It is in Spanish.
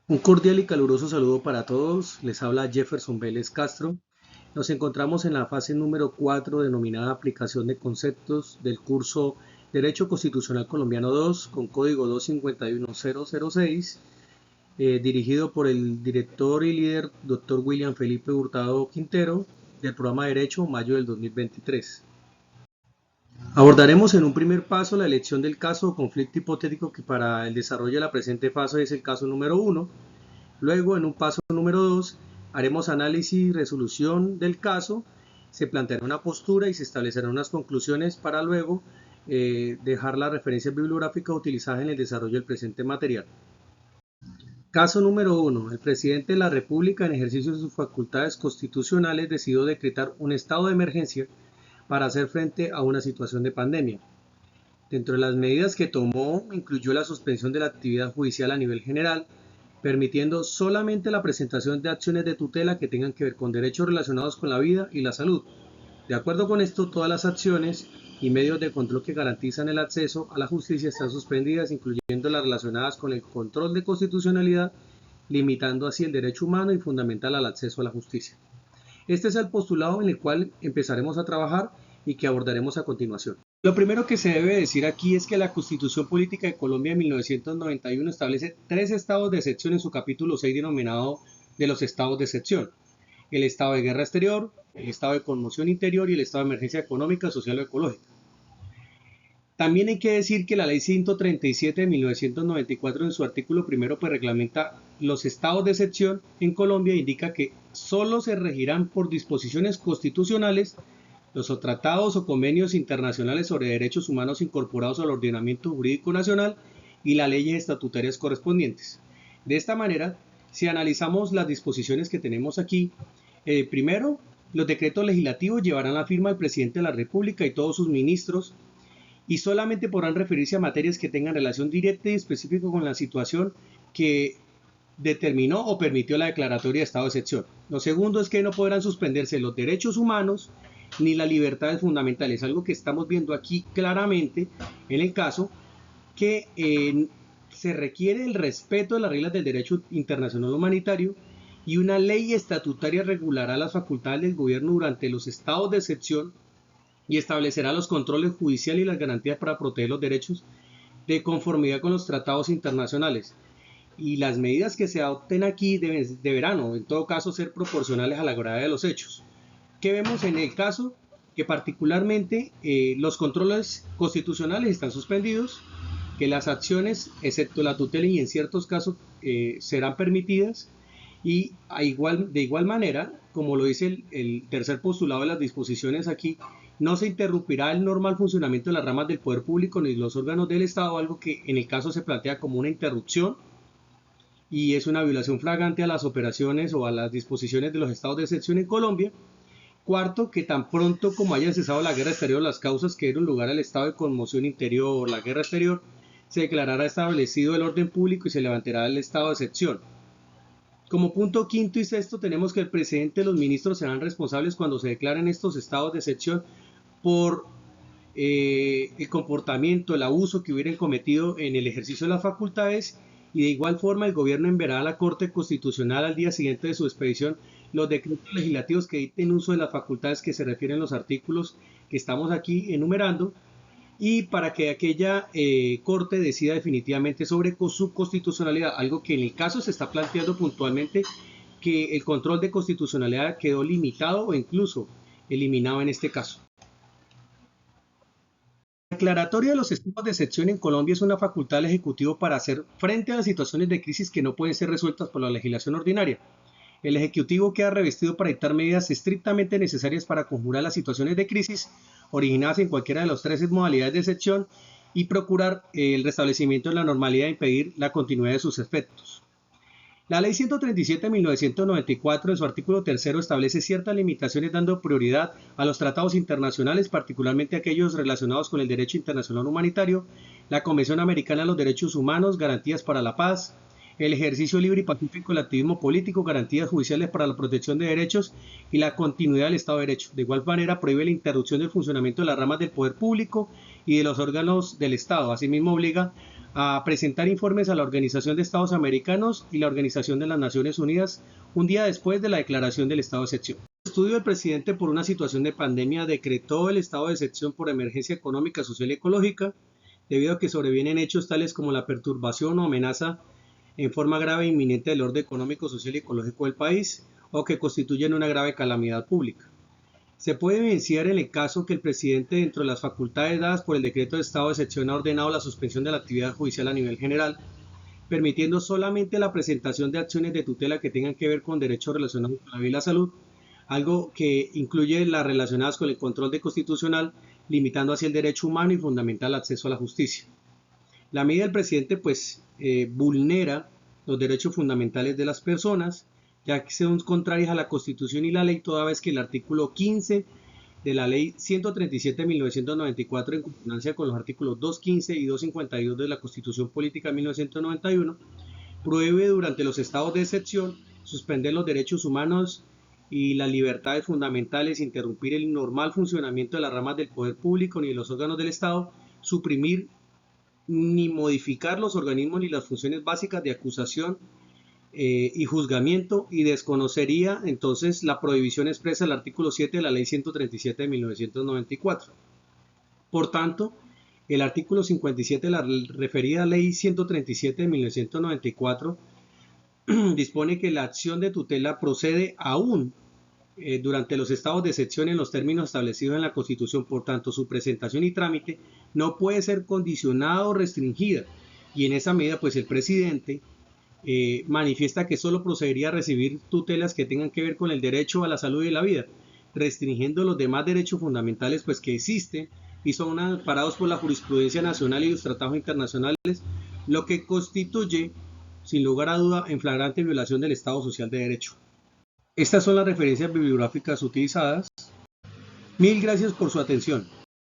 Un cordial y caluroso saludo para todos. Les habla Jefferson Vélez Castro. Nos encontramos en la fase número 4 denominada Aplicación de Conceptos del curso Derecho Constitucional Colombiano 2 con código 251006, dirigido por el director y líder Dr. William Felipe Hurtado Quintero del programa de Derecho mayo del 2023. Abordaremos en un primer paso la elección del caso o conflicto hipotético que para el desarrollo de la presente fase es el caso número 1. Luego, en un paso número 2, haremos análisis y resolución del caso, se planteará una postura y se establecerán unas conclusiones para luego dejar las referencias bibliográficas utilizadas en el desarrollo del presente material. Caso número 1. El presidente de la República, en ejercicio de sus facultades constitucionales, decidió decretar un estado de emergencia para hacer frente a una situación de pandemia. Dentro de las medidas que tomó, incluyó la suspensión de la actividad judicial a nivel general, permitiendo solamente la presentación de acciones de tutela que tengan que ver con derechos relacionados con la vida y la salud. De acuerdo con esto, todas las acciones y medios de control que garantizan el acceso a la justicia están suspendidas, incluyendo las relacionadas con el control de constitucionalidad, limitando así el derecho humano y fundamental al acceso a la justicia. Este es el postulado en el cual empezaremos a trabajar y que abordaremos a continuación. Lo primero que se debe decir aquí es que la Constitución Política de Colombia de 1991 establece tres estados de excepción en su capítulo 6 denominado de los estados de excepción: el estado de guerra exterior, el estado de conmoción interior y el estado de emergencia económica, social o ecológica. También hay que decir que la ley 137 de 1994 en su artículo primero pues reglamenta los estados de excepción en Colombia e indica que solo se regirán por disposiciones constitucionales los tratados o convenios internacionales sobre derechos humanos incorporados al ordenamiento jurídico nacional y las leyes estatutarias correspondientes. De esta manera, si analizamos las disposiciones que tenemos aquí, primero, los decretos legislativos llevarán la firma del presidente de la República y todos sus ministros y solamente podrán referirse a materias que tengan relación directa y específica con la situación que determinó o permitió la declaratoria de estado de excepción. Lo segundo es que no podrán suspenderse los derechos humanos ni las libertades fundamentales, algo que estamos viendo aquí claramente en el caso que se requiere el respeto de las reglas del derecho internacional humanitario y una ley estatutaria regulará las facultades del gobierno durante los estados de excepción y establecerá los controles judiciales y las garantías para proteger los derechos de conformidad con los tratados internacionales. Y las medidas que se adopten aquí deberán, o en todo caso, ser proporcionales a la gravedad de los hechos. ¿Qué vemos en el caso? Que particularmente los controles constitucionales están suspendidos, que las acciones, excepto la tutela y en ciertos casos, serán permitidas, y de igual manera, como lo dice el tercer postulado de las disposiciones aquí, no se interrumpirá el normal funcionamiento de las ramas del poder público ni los órganos del Estado, algo que en el caso se plantea como una interrupción y es una violación flagrante a las operaciones o a las disposiciones de los estados de excepción en Colombia. Cuarto, que tan pronto como haya cesado la guerra exterior, las causas que dieron lugar al estado de conmoción interior, la guerra exterior, se declarará establecido el orden público y se levantará el estado de excepción. Como punto quinto y sexto, tenemos que el presidente y los ministros serán responsables cuando se declaren estos estados de excepción por el comportamiento, el abuso que hubieran cometido en el ejercicio de las facultades, y de igual forma el gobierno enviará a la Corte Constitucional al día siguiente de su expedición los decretos legislativos que dicten uso de las facultades que se refieren a los artículos que estamos aquí enumerando, y para que aquella Corte decida definitivamente sobre su constitucionalidad, algo que en el caso se está planteando puntualmente, que el control de constitucionalidad quedó limitado o incluso eliminado en este caso. La declaratoria de los estados de excepción en Colombia es una facultad del Ejecutivo para hacer frente a las situaciones de crisis que no pueden ser resueltas por la legislación ordinaria. El Ejecutivo queda revestido para dictar medidas estrictamente necesarias para conjurar las situaciones de crisis originadas en cualquiera de las tres modalidades de excepción y procurar el restablecimiento de la normalidad e impedir la continuidad de sus efectos. La Ley 137 de 1994, en su artículo tercero, establece ciertas limitaciones dando prioridad a los tratados internacionales, particularmente aquellos relacionados con el derecho internacional humanitario, la Convención Americana de los Derechos Humanos, garantías para la paz, el ejercicio libre y pacífico del activismo político, garantías judiciales para la protección de derechos y la continuidad del Estado de Derecho. De igual manera, prohíbe la interrupción del funcionamiento de las ramas del poder público y de los órganos del Estado. Asimismo, obliga a presentar informes a la Organización de Estados Americanos y la Organización de las Naciones Unidas un día después de la declaración del estado de excepción. El estudio del presidente por una situación de pandemia decretó el estado de excepción por emergencia económica, social y ecológica, debido a que sobrevienen hechos tales como la perturbación o amenaza en forma grave e inminente del orden económico, social y ecológico del país, o que constituyen una grave calamidad pública. Se puede evidenciar en el caso que el presidente, dentro de las facultades dadas por el decreto de estado de excepción, ha ordenado la suspensión de la actividad judicial a nivel general, permitiendo solamente la presentación de acciones de tutela que tengan que ver con derechos relacionados con la vida y la salud, algo que incluye las relacionadas con el control de constitucional, limitando así el derecho humano y fundamental acceso a la justicia. La medida del presidente vulnera los derechos fundamentales de las personas, ya que son contrarias a la Constitución y la ley, toda vez que el artículo 15 de la Ley 137 de 1994, en consonancia con los artículos 215 y 252 de la Constitución Política de 1991, prohíbe durante los estados de excepción suspender los derechos humanos y las libertades fundamentales, interrumpir el normal funcionamiento de las ramas del poder público ni de los órganos del Estado, suprimir ni modificar los organismos ni las funciones básicas de acusación y juzgamiento, y desconocería entonces la prohibición expresa del artículo 7 de la Ley 137 de 1994. Por tanto, el artículo 57 de la referida Ley 137 de 1994 dispone que la acción de tutela procede aún durante los estados de excepción en los términos establecidos en la Constitución. Por tanto, su presentación y trámite no puede ser condicionada o restringida, y en esa medida pues el presidente manifiesta que solo procedería a recibir tutelas que tengan que ver con el derecho a la salud y la vida, restringiendo los demás derechos fundamentales pues que existen y son amparados por la jurisprudencia nacional y los tratados internacionales, lo que constituye sin lugar a duda en flagrante violación del Estado Social de Derecho. Estas son las referencias bibliográficas utilizadas. Mil gracias por su atención.